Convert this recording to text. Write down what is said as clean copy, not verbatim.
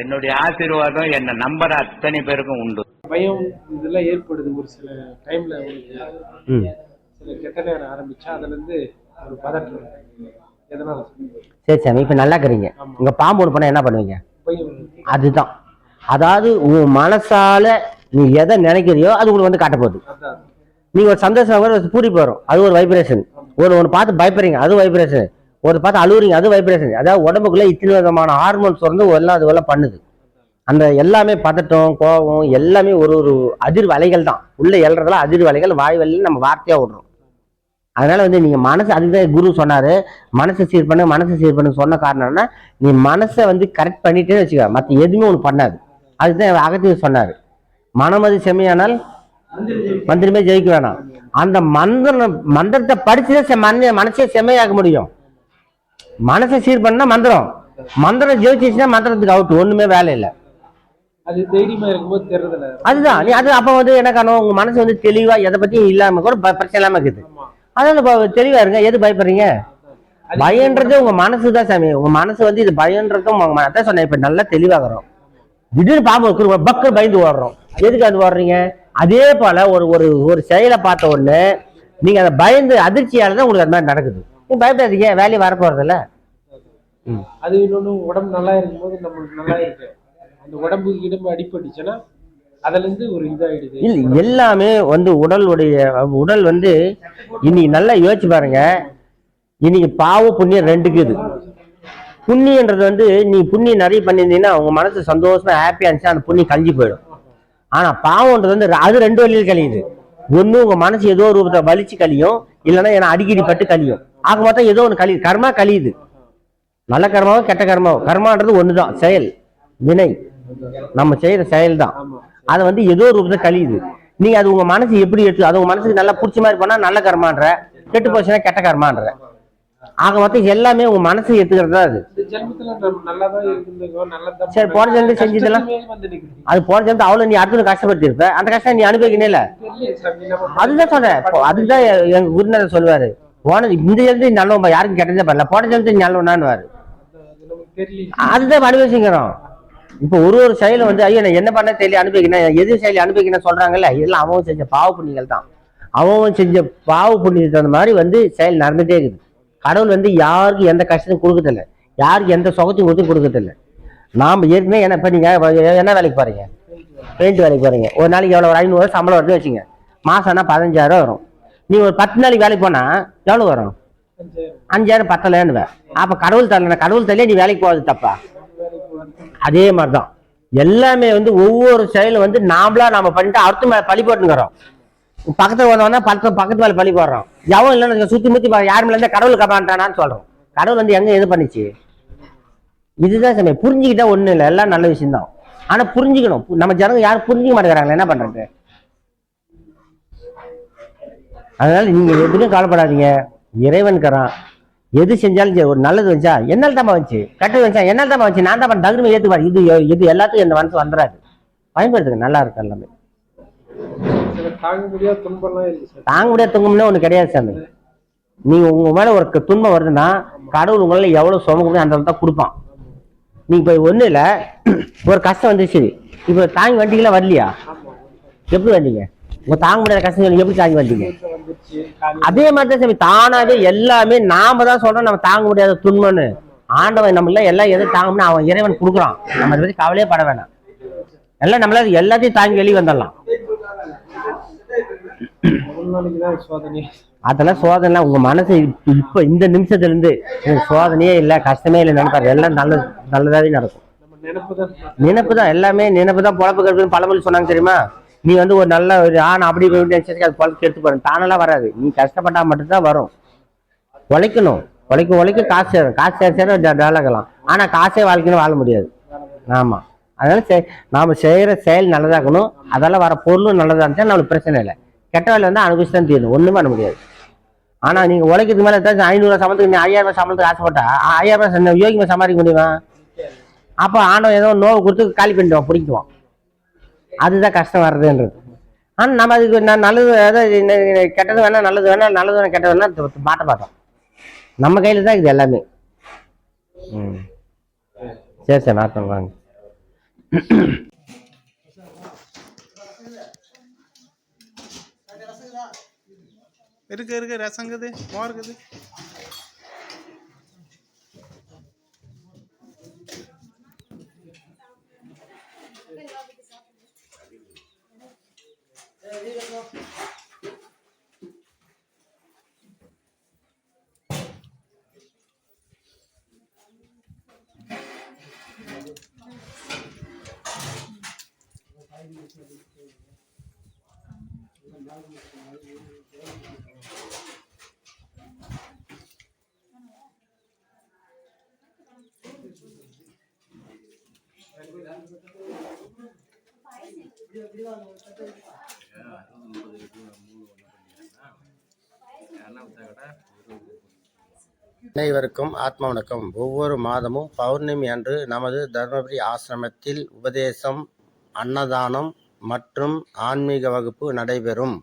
என்னுடைய ஆசீர்வாதம் என்ன நம்புற அத்தனை பேருக்கும் உண்டு. பயம் இதெல்லாம் ஏற்படுது ஒரு சில டைம்ல. சில கெட்ட நேரம் ஆரம்பிச்சா அதுல இருந்து ஒரு பதற்றம். எதனால? சரி சாமி, இப்ப நல்லா இருக்கிறீங்க. உங்க பாம்பு ஒன்று பண்ண என்ன பண்ணுவீங்க? அதுதான். அதாவது உன் மனசால நீ எதை நினைக்கிறியோ அது உங்களுக்கு வந்து காட்ட போகுது. நீங்க ஒரு சந்தோஷம் பூரி போறோம், அது ஒரு வைப்ரேஷன். ஒன்று பார்த்து பயப்படுறீங்க, அது வைப்ரேஷன். ஒரு பார்த்து அழுகுறீங்க, அது வைப்ரேஷன். அதாவது உடம்புக்குள்ள இத்தனை விதமான ஹார்மோன்ஸ் வந்து எல்லாம் அதுவெல்லாம் பண்ணுது. அந்த எல்லாமே பதட்டம், கோபம் எல்லாமே ஒரு ஒரு அதிர்வு அலைகள் தான். உள்ள எழுறதெல்லாம் அதிர்வு அலைகள், வாய் வழியில் நம்ம வார்த்தையா விடுறோம். அதனால வந்து நீங்க மனசு, அதுதான் குரு சொன்னாரு மனசை சீர் பண்ணு சொன்ன காரணம்னா, நீ மனசை வந்து கரெக்ட் பண்ணிட்டேன்னு வச்சுக்க, மற்ற எதுவுமே ஒன்று பண்ணாது. அதுதான் அகத்தியர் சொன்னாரு, மனமது செம்மையானால் மந்திரமே ஜெயிக்க வேணாம். அந்த மந்திரத்தை படிச்சுதான் மனசே செம்மையாக்க முடியும். மனசை சீர் பண்ணா மந்திரம் ஜெயிச்சுன்னா மந்திரத்துக்கு அவுட், ஒண்ணுமே வேலை இல்லை. அது தைரியமா இருக்கும்போது தெரியல. அதுதான் நீ அது அப்ப வந்து என்ன காரணம், உங்க மனசு வந்து தெளிவா எதை பத்தியும் இல்லாம கூட பிரச்சனை இல்லாம இருக்குது. அதனால தெளிவா இருங்க. எது பயப்படுறீங்க? பயன்றது உங்க மனசுதான் சாமி. உங்க மனசு வந்து இது பயன்றதும் அதான் சொன்னேன். இப்ப நல்லா தெளிவாகிறோம். திடீர்னு பாம்பு பக்கம் பயந்து ஓடுறோம். எதுக்கு அது ஓடுறீங்க? அதே போல ஒரு ஒரு ஒரு செயலை பார்த்த உடனே நீங்க அதை பயந்து அதிர்ச்சியாலதான் உங்களுக்கு அது மாதிரி நடக்குது. நீங்க பயப்படாதீங்க, வேலையை வரப்போறது இல்ல. அது இன்னொன்னு, உடம்பு நல்லா இருக்கும்போது நம்மளுக்கு நல்லா இருக்கு, அந்த உடம்பு அடிபட்டுச்சுன்னா அதுல இருந்து ஒரு இதாயிடுது. இல்ல, எல்லாமே வந்து உடல் வந்து இன்னைக்கு நல்லா யோசிச்சு பாருங்க. இன்னைக்கு பாவ புண்ணியம் ரெண்டுக்குது. புண்ணியன்றது வந்து நீ புண்ணியம் நிறைய பண்ணியிருந்தீங்கன்னா உங்க மனசு சந்தோஷமா ஹாப்பியா இருந்துச்சு, அந்த புண்ணியம் கழிஞ்சு போயிடும். ஆனா பாவம்ன்றது வந்து அது ரெண்டு வழியில் கழியுது. ஒண்ணு உங்க மனசு ஏதோ ஒரு ரூபத்தை வலிச்சு கழியும், இல்லைன்னா ஏன்னா அடிக்கடி பட்டு கழியும். ஆக மொத்தம் ஏதோ ஒன்று கழியுது, கர்மா கழியுது. நல்ல கர்மாவோ கெட்ட கர்மாவோ, கர்மான்றது ஒண்ணுதான், செயல், வினை, நம்ம செய்யற செயல் தான். அதை வந்து ஏதோ ஒரு ரூபத்தை கழியுது. நீங்க அது உங்க மனசு எப்படி எடுத்து, அது உங்க மனசுக்கு நல்லா பிடிச்ச மாதிரி பண்ணா நல்ல கர்மான்ற, கெட்டு போச்சுன்னா கெட்ட கர்மான்ற. ஆக மொத்தம் எல்லாமே உங்க மனசு எடுத்துக்கிறது தான். அது சரி, போன ஜென்மம் செஞ்சதெல்லாம் அது போன ஜென்மத்தை அவ்வளவு நீ அடுத்த கஷ்டப்பட்டு இருப்ப, அந்த கஷ்டம் நீ அனுபவிக்கணும் இல்ல. அதுதான் சொல்றேன். அதுதான் எங்க குருநாதர் சொல்லுவாரு, போன இந்த ஜென்மத்தை நல்லவன் யாருக்கும் கெட்டதே பண்ணல, போன ஜென்மத்தை நல்லவனான்னு. அதுதான் அனுபவிச்சுக்கிறோம். இப்ப ஒரு ஒரு செயலும் வந்து ஐயோ நான் என்ன பண்ண தெரியல அனுபவிக்கணும், எது செயலி அனுபவிக்கணும் சொல்றாங்கல்ல, இதெல்லாம் அவன் செஞ்ச பாவ புண்ணியங்கள் தான். அவன் செஞ்ச பாவ புண்ணியத்துக்கு தகுந்த மாதிரி வந்து செயல் நடந்துட்டே இருக்குது. கடவுள் வந்து யாருக்கும் எந்த கஷ்டத்தையும் கொடுக்கறதில்லை, யாருக்கு எந்த சுகத்தையும் கொடுக்கறதில்லை. நாம ஏற்கனவே என்ன இப்ப நீங்க என்ன வேலைக்கு போறீங்க? பெயிண்ட் வேலைக்கு போறீங்க. ஒரு நாளைக்கு எவ்வளவு? 500 சம்பளம் வருதுன்னு வச்சுங்க. மாசம்னா 15,000 வரும். நீ ஒரு 10 நாளைக்கு வேலைக்கு போனா எவ்வளவு வரும்? 5,000 பத்தலன்னு. அப்ப கடவுள் தரல, கடவுள் தரல நீ வேலைக்கு போவது தப்பா? அதே மாதிரிதான் எல்லாமே வந்து ஒவ்வொரு செயலும் வந்து நாம பண்ணிட்டு அடுத்த மேல பழி போட்டுக்கிறோம். பக்கத்துல வந்தோம்னா பக்கத்து மேல பழி போடுறோம். எவன் இல்லைன்னு சுத்தி முத்தி யாரு மேல இருந்தா கடவுள் கமாண்டானான்னு சொல்றோம். கடவுள் வந்து எங்க எது பண்ணிச்சு? இதுதான் சமயம். புரிஞ்சுக்கிட்டா ஒண்ணு இல்லை, எல்லாம் நல்ல விஷயம் தான். ஆனா புரிஞ்சுக்கணும். நம்ம ஜனங்க யாரும் புரிஞ்சுக்க மாட்டேங்கிறாங்களே, என்ன பண்றது? அதனால நீங்க எதுக்கும் கவலைப்படாதீங்க. இறைவன்கிறான் எது செஞ்சாலும் சரி, ஒரு நல்லது வச்சா என்னால் தான் வந்துச்சு, கெட்டது வச்சா என்னால் தான் வந்துச்சு, நான் தான் பண்ண தகுதி ஏற்றுப்பாரு. இது எல்லாத்துக்கும் எந்த மனசு வந்துடாது. பயன்படுத்துங்க, நல்லா இருக்கு. எல்லாமே தாங்க முடியாத துன்பம்னா ஒண்ணு கிடையாது சாமி. நீங்க உங்க மேல ஒரு துன்பம் வருதுன்னா கடவுள் உங்களால எவ்வளவு சுமக்க முடியும் அந்த தான் கொடுப்பான். நீங்க இப்ப ஒண்ணு இல்ல, ஒரு கஷ்டம் வந்துச்சு, இப்ப தாங்கி வண்டிகளா வரலையா? எப்படி வந்தீங்க? உங்க தாங்க முடியாத கஷ்டம் எப்படி தாங்கி வந்தீங்க? அதே மாதிரிதான் சாமி, தானாவே எல்லாமே நாம தான் சொல்றோம் நம்ம தாங்க முடியாத துன்பம்னு. ஆண்டவன் நம்மள எல்லாம் எதுவும் தாங்க முடியும், அவன் இறைவன் கொடுக்குறான். நம்ம அதை பத்தி கவலையே பட வேணாம். எல்லாம் நம்மளால எல்லாத்தையும் தாங்கி வெளியே வந்துடலாம். அதெல்லாம் சோதனை உங்க மனசு இப்ப இந்த நிமிஷத்துல இருந்து சோதனையே இல்லை, கஷ்டமே இல்லை நினைப்பாரு. எல்லாம் நல்லதாவே நடக்கும். நினைப்பு தான், எல்லாமே நினைப்பு தான். பொழப்பு கருப்பு பழமொழி சொன்னாங்க தெரியுமா? நீ வந்து ஒரு நல்ல ஒரு அப்படி அது பொழப்பு எடுத்து போற தானெல்லாம் வராது. நீ கஷ்டப்பட்டா மட்டும்தான் வரும். உழைக்கணும், உழைக்க காசு சேர டெவலக்கலாம். ஆனா காசே வாழ்க்கைன்னு வாழ முடியாது. ஆமா, அதனால நாம செய்யற செயல் நல்லதாக்கணும். அதெல்லாம் வர பொருளும் நல்லதா இருந்துச்சா நம்மளுக்கு பிரச்சனை இல்லை. கெட்ட வேலை வந்து அனுபவிச்சு தான் தீரணும், ஒண்ணும் பண்ண முடியாது. ஆனா நீங்க உழைக்கிறதுக்கு மேல 500 சம்பளத்துக்கு நீ 5000 சம்பளத்துக்கு ஆசைப்பட்டா 5000 யோகியமா சம்பாதிக்க முடியுமா? அப்ப ஆண்டவன் ஏதோ நோவு கொடுத்து காலி பண்ணிடுவான், பிடிக்குவான். அதுதான் கஷ்டம் வர்றதுன்றது. ஆனா நம்ம அதுக்கு நல்லது அதாவது கெட்டது வேணா நல்லது வேணா, நல்லது வேணா கெட்டது வேணா மாட்ட பார்த்தோம். நம்ம கையில தான் இது எல்லாமே. சரி சார், நான் வாங்க. இருக்கு ரசங்குது மோர்க்குது. அனைவருக்கும் ஆத்ம வணக்கம். ஒவ்வொரு மாதமும் பௌர்ணமி அன்று நமது தர்மபுரி ஆசிரமத்தில் உபதேசம், அன்னதானம் மற்றும் ஆன்மீக வகுப்பு நடைபெறும்.